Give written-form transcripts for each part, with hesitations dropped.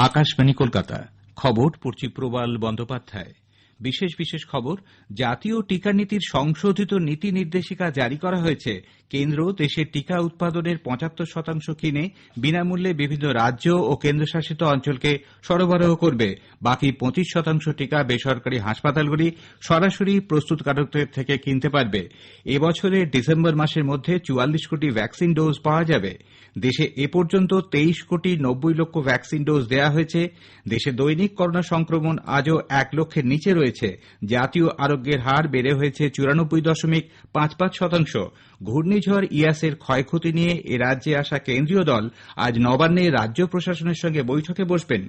আকাশবাণী কলকাতা। খবর পড়ছি প্রবাল বন্দ্যোপাধ্যায়। বিশেষ বিশেষ খবর। জাতীয় টিকা নীতির সংশোধিত নীতি নির্দেশিকা জারি করা হয়েছে। কেন্দ্র দেশের টিকা উৎপাদনের ৭৫% কিনে বিনামূল্যে বিভিন্ন রাজ্য ও কেন্দ্রশাসিত অঞ্চলকে সরবরাহ করবে। বাকি ২৫% টিকা বেসরকারি হাসপাতালগুলি সরাসরি প্রস্তুতকারকদের থেকে কিনতে পারবে। এবছরের ডিসেম্বর মাসের মধ্যে ৪৪ কোটি ভ্যাকসিন ডোজ পাওয়া যাবে। দেশে এ পর্যন্ত ২৩ কোটি ৯০ লক্ষ ভ্যাকসিন ডোজ দেওয়া হয়েছে। দেশে দৈনিক করোনা সংক্রমণ আজও ১ লক্ষের নিচে রয়েছে। জাতীয় আরোগ্যের হার বেড়ে হয়েছে ৯৪.৫৫%। ঘূর্ণিঝড় ইয়াসের ক্ষয়ক্ষতি নিয়ে এ রাজ্যে আসা কেন্দ্রীয় দল আজ নবান্নে রাজ্য প্রশাসনের সঙ্গে বৈঠকে বসবেন।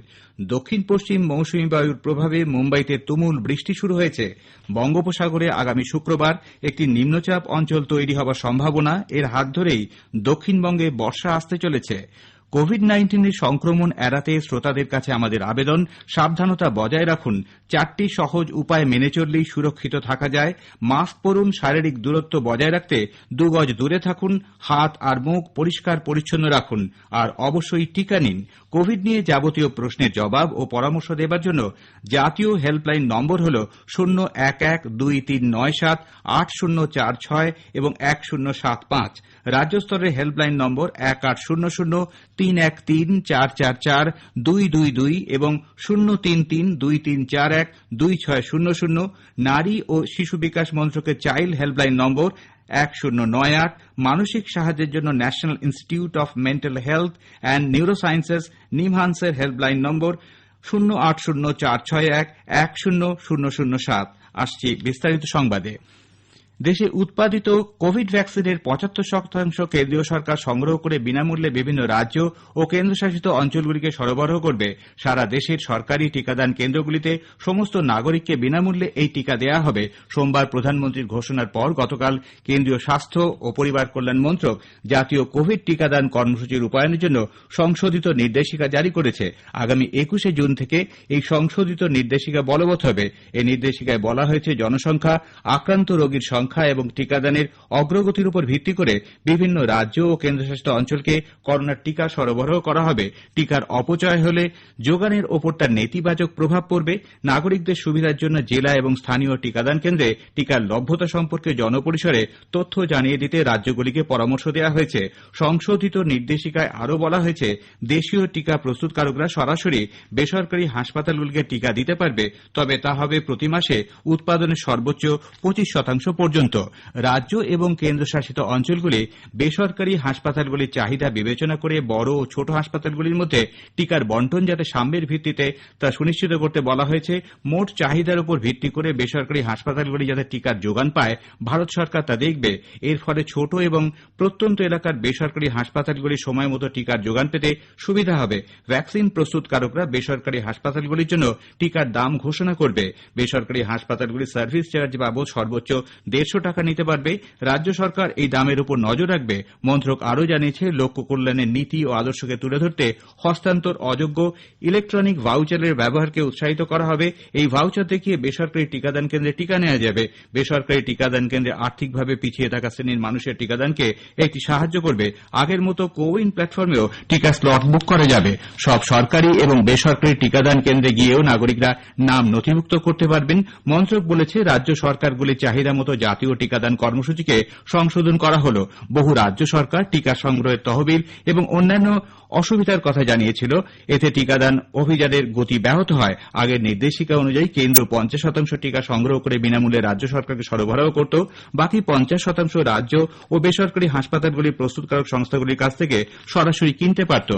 দক্ষিণ পশ্চিম মৌসুমী বায়ুর প্রভাবে মুম্বাইতে তুমুল বৃষ্টি শুরু হয়েছে। বঙ্গোপসাগরে আগামী শুক্রবার একটি নিম্নচাপ অঞ্চল তৈরি হওয়ার সম্ভাবনা। এর হাত ধরেই দক্ষিণবঙ্গে বর্ষা আসতে চলেছে। কোভিড-১৯ সংক্রমণ এড়াতে শ্রোতাদের কাছে আমাদের আবেদন, সাবধানতা বজায় রাখুন। ৪টি সহজ উপায় মেনে চললেই সুরক্ষিত থাকা যায়। মাস্ক পরুন, শারীরিক দূরত্ব বজায় রাখতে ২ গজ দূরে থাকুন, হাত আর মুখ পরিষ্কার পরিচ্ছন্ন রাখুন, আর অবশ্যই টিকা নিন। কোভিড নিয়ে যাবতীয় প্রশ্নের জবাব ও পরামর্শ দেবার জন্য জাতীয় হেল্পলাইন নম্বর হল ০১-২৩৯৭-৮০৪৬ এবং ১০৭৫। রাজ্য স্তরের হেল্পলাইন নম্বর ১৮০০-৩১৩-৪৪৪-২22 এবং ০৩৩-২৩৪১-২৬০০। নারী ও শিশু বিকাশ মন্ত্রকের চাইল্ড হেল্পলাইন নম্বর ১০৯৮। মানসিক সাহায্যের জন্য national institute of mental health and neurosciences নিমহান্সের হেল্পলাইন নম্বর ০৮০৪৬১-১০০০৭। আসছি বিস্তারিত সংবাদে। দেশে উৎপাদিত কোভিড ভ্যাকসিনের ৭৫% কেন্দ্রীয় সরকার সংগ্রহ করে বিনামূল্যে বিভিন্ন রাজ্য ও কেন্দ্রশাসিত অঞ্চলগুলিকে সরবরাহ করবে। সারা দেশের সরকারি টিকাদান কেন্দ্রগুলিতে সমস্ত নাগরিককে বিনামূল্যে এই টিকা দেওয়া হবে। সোমবার প্রধানমন্ত্রীর ঘোষণার পর গতকাল কেন্দ্রীয় স্বাস্থ্য ও পরিবার কল্যাণ মন্ত্রক জাতীয় কোভিড টিকাদান কর্মসূচি রূপায়ণের জন্য সংশোধিত নির্দেশিকা জারি করেছে। আগামী ২১শে জুন থেকে এই সংশোধিত নির্দেশিকা বলবৎ হবে। এই নির্দেশিকায় বলা হয়েছে, জনসংখ্যা, আক্রান্ত রোগীর সংখ্যা এবং টিকাদানের অগ্রগতির উপর ভিত্তি করে বিভিন্ন রাজ্য ও কেন্দ্রশাসিত অঞ্চলকে করোনার টিকা সরবরাহ করা হবে। টিকার অপচয় হলে যোগানের ওপর তার নেতিবাচক প্রভাব পড়বে। নাগরিকদের সুবিধার জন্য জেলা এবং স্থানীয় টিকাদান কেন্দ্রে টিকার লভ্যতা সম্পর্কে জনপরিসরে তথ্য জানিয়ে দিতে রাজ্যগুলিকে পরামর্শ দেওয়া হয়েছে। সংশোধিত নির্দেশিকায় আরও বলা হয়েছে, দেশীয় টিকা প্রস্তুতকারকরা সরাসরি বেসরকারি হাসপাতালগুলিকে টিকা দিতে পারবে, তবে তা হবে প্রতি মাসে উৎপাদনের সর্বোচ্চ ২৫% পর্যন্ত। রাজ্য এবং কেন্দ্রশাসিত অঞ্চলগুলি বেসরকারি হাসপাতালগুলির চাহিদা বিবেচনা করে বড় ও ছোট হাসপাতালগুলির মধ্যে টিকার বন্টন যাতে সাম্যের ভিত্তিতে তা সুনিশ্চিত করতে বলা হয়েছে। মোট চাহিদার উপর ভিত্তি করে বেসরকারি হাসপাতালগুলি যাতে টিকার যোগান পায়, ভারত সরকার তা দেখবে। এর ফলে ছোট এবং প্রত্যন্ত এলাকার বেসরকারি হাসপাতালগুলি সময় মতো টিকার যোগান পেতে সুবিধা হবে। ভ্যাকসিন প্রস্তুতকারকরা বেসরকারি হাসপাতালগুলির জন্য টিকার দাম ঘোষণা করবে। বেসরকারি হাসপাতালগুলি সার্ভিস চার্জ বাবদ সর্বোচ্চ ১৫০ টাকা নিতে পারবে। রাজ্য সরকার এই দামের উপর নজর রাখবে। মন্ত্রক আরও জানিয়েছে, লোক কল্যাণের নীতি ও আদর্শকে তুলে ধরতে হস্তান্তর অযোগ্য ইলেকট্রনিক ভাউচারের ব্যবহারকে উৎসাহিত করা হবে। এই ভাউচার দেখিয়ে বেসরকারি টিকাদান কেন্দ্রে টিকা নেওয়া যাবে। বেসরকারি টিকাদান কেন্দ্রে আর্থিকভাবে পিছিয়ে থাকা শ্রেণীর মানুষের টিকাদানকে একটি সাহায্য করবে। আগের মতো কোউইন প্ল্যাটফর্মেও টিকা স্লট বুক করা যাবে। সব সরকারি এবং বেসরকারি টিকাদান কেন্দ্রে গিয়েও নাগরিকরা নাম নথিভুক্ত করতে পারবেন। মন্ত্রক বলেছে, রাজ্য সরকারগুলির চাহিদা মতো জাতীয় টিকাদান কর্মসূচিকে সংশোধন করা হল। বহু রাজ্য সরকার টিকা সংগ্রহের তহবিল এবং অন্যান্য অসুবিধার কথা জানিয়েছিল। এতে টিকাদান অভিযানের গতি ব্যাহত হয়। আগের নির্দেশিকা অনুযায়ী কেন্দ্র ৫০% টিকা সংগ্রহ করে বিনামূল্যে রাজ্য সরকারকে সরবরাহ করত। বাকি ৫০% রাজ্য ও বেসরকারি হাসপাতালগুলির প্রস্তুতকারক সংস্থাগুলির কাছ থেকে সরাসরি কিনতে পারত।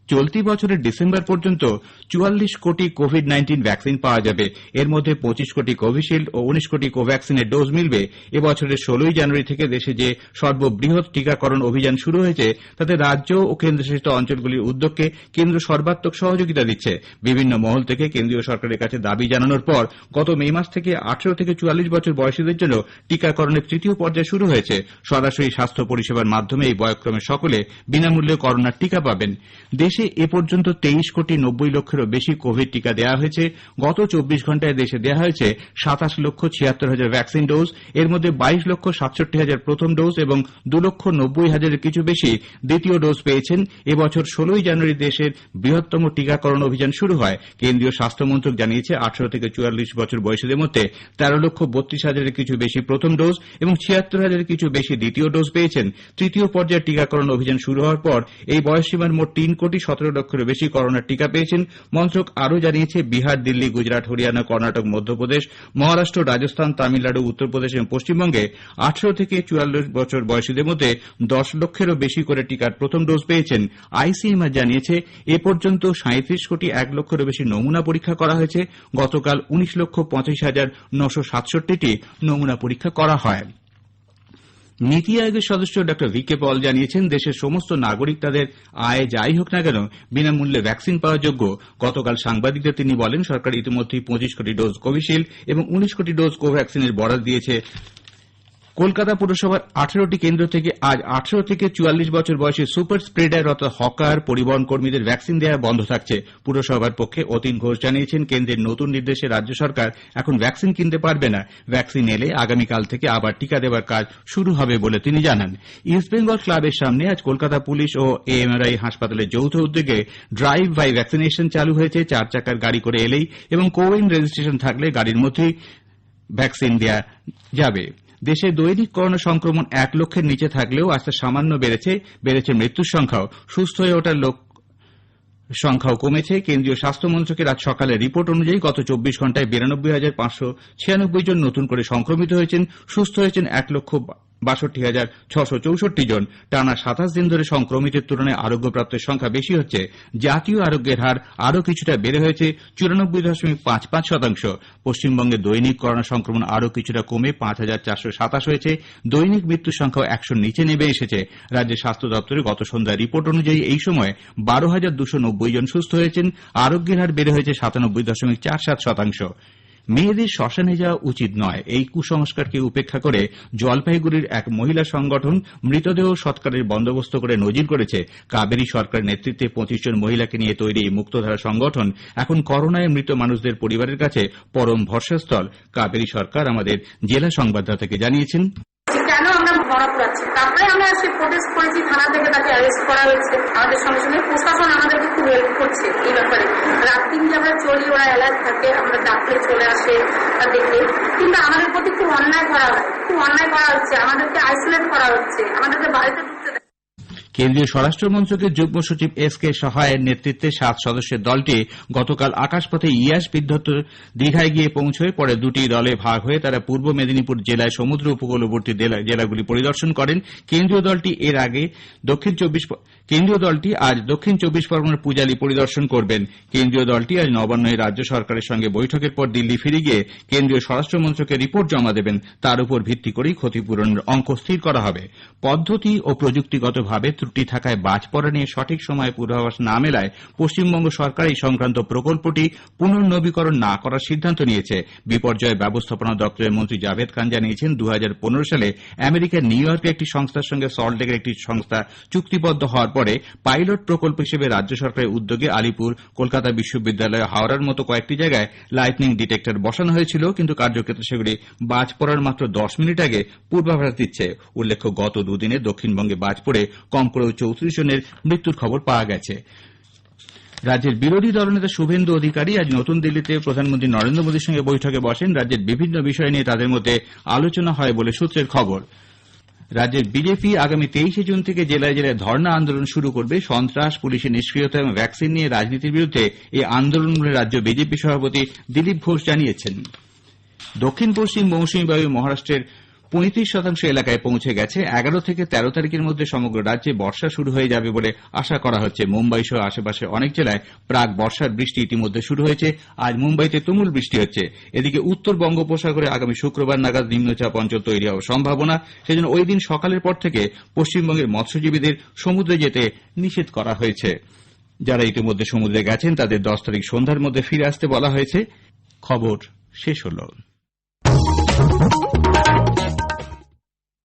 চলতি বছরের ডিসেম্বর পর্যন্ত ৪৪ কোটি কোভিড-১৯ ভ্যাকসিন পাওয়া যাবে। এর মধ্যে ২৫ কোটি কোভিশিল্ড ও ১৯ কোটি কোভ্যাক্সিনের ডোজ মিলবে। এবছরের ১৬ই জানুয়ারি থেকে দেশে যে সর্ববৃহৎ টিকাকরণ অভিযান শুরু হয়েছে, তাতে রাজ্য ও কেন্দ্রশাসিত অঞ্চলগুলির উদ্যোগকে কেন্দ্র সর্বাত্মক সহযোগিতা দিচ্ছে। বিভিন্ন মহল থেকে কেন্দ্রীয় সরকারের কাছে দাবি জানানোর পর গত মে মাস থেকে ১৮ থেকে ৪৪ বছর বয়সীদের জন্য টিকাকরণের তৃতীয় পর্যায় শুরু হয়েছে। সরাসরি স্বাস্থ্য পরিষেবার মাধ্যমে এই বয়ঃক্রমের সকলে বিনামূল্যে করোনার টিকা পাবেন। দেশে দেশে এ পর্যন্ত 23,90,00,000-এরও বেশি কোভিড টিকা দেওয়া হয়েছে। গত 24 ঘণ্টায় দেশে দেওয়া হয়েছে 27,76,000 ভ্যাকসিন ডোজ। এর মধ্যে 22,67,000 প্রথম ডোজ এবং 2,90,000-এর কিছু বেশি দ্বিতীয় ডোজ পেয়েছেন। এবছর 16ই জানুয়ারি দেশের বৃহত্তম টিকাকরণ অভিযান শুরু হয়। কেন্দ্রীয় স্বাস্থ্য মন্ত্রক জানিয়েছে 18 থেকে 44 বছর বয়সীদের মধ্যে 13,32,000-এর কিছু বেশি প্রথম ডোজ এবং 76,000-এর কিছু বেশি দ্বিতীয় ডোজ পেয়েছেন। তৃতীয় পর্যায়ের টিকাকরণ অভিযান শুরু হওয়ার পর এই বয়সসীমার মোট 3,17,00,000-এরও বেশি করোনার টিকা পেয়েছেন। মন্ত্রক আরও জানিয়েছে বিহার, দিল্লি, গুজরাট, হরিয়ানা, কর্ণাটক, মধ্যপ্রদেশ, মহারাষ্ট্র, রাজস্থান, তামিলনাড়ু, উত্তরপ্রদেশ এবং পশ্চিমবঙ্গে 18 থেকে 44 বছর বয়সীদের মধ্যে 10 লক্ষেরও বেশি করে টিকার প্রথম ডোজ পেয়েছেন। আইসিএমআর জানিয়েছে এ পর্যন্ত 37,01,00,000-এরও বেশি নমুনা পরীক্ষা করা হয়েছে। গতকাল 19,85,967টি নমুনা পরীক্ষা করা হয়। নীতি আয়োগের সদস্য ড ভিকে পল জানিয়েছেন দেশের সমস্ত নাগরিক তাদের আয় যাই হোক না কেন বিনামূল্যে ভ্যাকসিন পাওয়ার যোগ্য। গতকাল সাংবাদিকদের তিনি বলেন সরকার ইতিমধ্যেই 25 কোটি ডোজ কোভিশিল্ড এবং 19 কোটি ডোজ কোভ্যাক্সিনের বরাদ দিয়েছে। কলকাতা পুরসভার 18টি কেন্দ্র থেকে আজ 18 থেকে 44 বছর বয়সী সুপার স্প্রেডার অর্থাৎ হকার, পরিবহন কর্মীদের ভ্যাকসিন দেওয়া বন্ধ থাকছে। পুরসভার পক্ষে অতীন ঘোষ জানিয়েছেন কেন্দ্রের নতুন নির্দেশে রাজ্য সরকার এখন ভ্যাকসিন কিনতে পারবে না। ভ্যাকসিন এলে আগামীকাল থেকে আবার টিকা দেওয়ার কাজ শুরু হবে বলে তিনি জানান। ইস্টবেঙ্গল ক্লাবের সামনে আজ কলকাতা পুলিশ ও এএমআরআই হাসপাতালের যৌথ উদ্যোগে ড্রাইভ বাই ভ্যাকসিনেশন চালু হয়েছে। 4 চাকার গাড়ি করে এলেই এবং কোউইন রেজিস্ট্রেশন থাকলে গাড়ির মধ্যেই ভ্যাকসিন দেওয়া যাবে। দেশে দৈনিক করোনা সংক্রমণ 1 লক্ষের নিচে থাকলেও আজ তা সামান্য বেড়েছে মৃত্যুর সংখ্যাও। সুস্থ হয়ে ওঠার সংখ্যাও কমেছে। কেন্দ্রীয় স্বাস্থ্য মন্ত্রকের আজ সকালের রিপোর্ট অনুযায়ী গত 24 ঘণ্টায় 92,596 জন নতুন করে সংক্রমিত হয়েছেন। সুস্থ হয়েছেন 1,62,664 জন। টানা 27 দিন ধরে সংক্রমিতের তুলনায় আরোগ্যপ্রাপ্তের সংখ্যা বেশি হচ্ছে। জাতীয় আরোগ্যের হার আরও কিছুটা বেড়ে হয়েছে 94.55%। পশ্চিমবঙ্গে দৈনিক করোনা সংক্রমণ আরও কিছুটা কমে 5,427 হয়েছে। দৈনিক মৃত্যুর সংখ্যাও 100-র নিচে নেমে এসেছে। রাজ্যের স্বাস্থ্য দপ্তরের গত সন্ধ্যার রিপোর্ট অনুযায়ী এই সময় 12,290 জন সুস্থ হয়েছেন। আরোগ্যের হার বেড়ে হয়েছে 97.47%। মেয়েদের শ্মশানে যাওয়া উচিত নয়, এই কুসংস্কারকে উপেক্ষা করে জলপাইগুড়ির এক মহিলা সংগঠন মৃতদেহ সৎকারের বন্দোবস্ত করে নজির করেছে। কাবেরী সরকারের নেতৃত্বে 25 জন মহিলাকে নিয়ে তৈরি এই মুক্তধারা সংগঠন এখন করোনায় মৃত মানুষদের পরিবারের কাছে পরম ভরসাস্থল। কাবেরী সরকার আমাদের জেলা সংবাদদাতাকে জানিয়েছেন, কেন আমরা ধরা পড়াচ্ছি, তারপরে আমরা এসে প্রোটেস্ট করেছি, থানা থেকে তাকে অ্যারেস্ট করা হয়েছে। আমাদের সঙ্গে সঙ্গে প্রশাসন আমাদেরকে খুব হেল্প করছে এই ব্যাপারে। রাত 3 আমরা চলি, ওরা অ্যালার্ট থাকে, আমরা ডাকলে চলে আসে দেখে। কিন্তু আমাদের প্রতি খুব অন্যায় করা হয়, খুব অন্যায় করা হচ্ছে, আমাদেরকে আইসোলেট করা হচ্ছে, আমাদেরকে বাড়িতে ঢুকতে দেয়। কেন্দ্রীয় স্বরাষ্ট্র মন্ত্রকের যুগ্ম সচিব এস.কে. সহায়ের নেতৃত্বে 7 সদস্যের দলটি গতকাল আকাশপথে ইয়াস বিদ্ধ দীঘায় গিয়ে পৌঁছয়। পরে দুটি দলে ভাগ হয়ে তারা পূর্ব মেদিনীপুর জেলায় সমুদ্র উপকূলবর্তী জেলাগুলি পরিদর্শন করেন। কেন্দ্রীয় দলটি আজ দক্ষিণ 24 পরগনার পূজালি পরিদর্শন করবেন। কেন্দ্রীয় দলটি আজ নবান্নে রাজ্য সরকারের সঙ্গে বৈঠকের পর দিল্লি ফিরে গিয়ে কেন্দ্রীয় স্বরাষ্ট্র মন্ত্রকের রিপোর্ট জমা দেবেন। তার উপর ভিত্তি করেই ক্ষতিপূরণের অঙ্ক স্থির করা হবে। পদ্ধতি ও প্রযুক্তিগতভাবে ত্রুটি থাকায় বাজ পড়া নিয়ে সঠিক সময়ে পূর্বাভাস না মেলায় পশ্চিমবঙ্গ সরকার এই সংক্রান্ত প্রকল্পটি পুনর্নবীকরণ না করার সিদ্ধান্ত নিয়েছে। বিপর্যয় ব্যবস্থাপনা দপ্তরের মন্ত্রী জাভেদ খান জানিয়েছেন 2015 সালে আমেরিকার নিউ ইয়র্কের একটি সংস্থার সঙ্গে সল্টলেকের একটি সংস্থা চুক্তিবদ্ধ হওয়ার পরে পাইলট প্রকল্প হিসেবে রাজ্য সরকারের উদ্যোগে আলিপুর, কলকাতা বিশ্ববিদ্যালয়, হাওড়ার মতো কয়েকটি জায়গায় লাইটনিং ডিটেক্টর বসানো হয়েছিল। কিন্তু কার্যক্ষেত্রে সেগুলি বাজ পড়ার মাত্র 10 মিনিট আগে পূর্বাভাস দিচ্ছে। উল্লেখ্য, গত দুদিনে দক্ষিণবঙ্গে বাজ পড়ে কম করেও 34 জনের মৃত্যুর খবর পাওয়া গেছে। রাজ্যের বিরোধী দলনেতা শুভেন্দু অধিকারী আজ নতুন দিল্লিতে প্রধানমন্ত্রী নরেন্দ্র মোদীর সঙ্গে বৈঠকে বসেন। রাজ্যের বিভিন্ন বিষয় নিয়ে তাদের মধ্যে আলোচনা হয় বলে সূত্রের খবর। রাজ্যের বিজেপি আগামী 23 জুন থেকে জেলায় জেলায় ধর্ণা আন্দোলন শুরু করবে। সন্ত্রাস, পুলিশের নিষ্ক্রিয়তা এবং ভ্যাকসিন নিয়ে রাজনীতির বিরুদ্ধে এই আন্দোলন বলে রাজ্য বিজেপি সভাপতি দিলীপ ঘোষ জানিয়েছেন। দক্ষিণ পশ্চিম মৌসুমী বায়ু মহারাষ্ট্রের 35% এলাকায় পৌঁছে গেছে। 11 থেকে 13 তারিখের মধ্যে সমগ্র রাজ্যে বর্ষা শুরু হয়ে যাবে বলে আশা করা হচ্ছে। মুম্বাই সহ আশেপাশের অনেক জেলায় প্রাক বর্ষার বৃষ্টি ইতিমধ্যে শুরু হয়েছে। আজ মুম্বাইতে তুমুল বৃষ্টি হচ্ছে। এদিকে উত্তর বঙ্গোপসাগরে আগামী শুক্রবার নাগাদ নিম্নচাপ অঞ্চল তৈরি হওয়ার সম্ভাবনা। সেজন্য ওই দিন সকালের পর থেকে পশ্চিমবঙ্গের মৎস্যজীবীদের সমুদ্রে যেতে নিষেধ করা হয়েছে। যারা ইতিমধ্যে সমুদ্রে গেছেন তাদের 10 তারিখ সন্ধ্যার মধ্যে ফিরে আসতে বলা হয়েছে। খবর শেষ হল।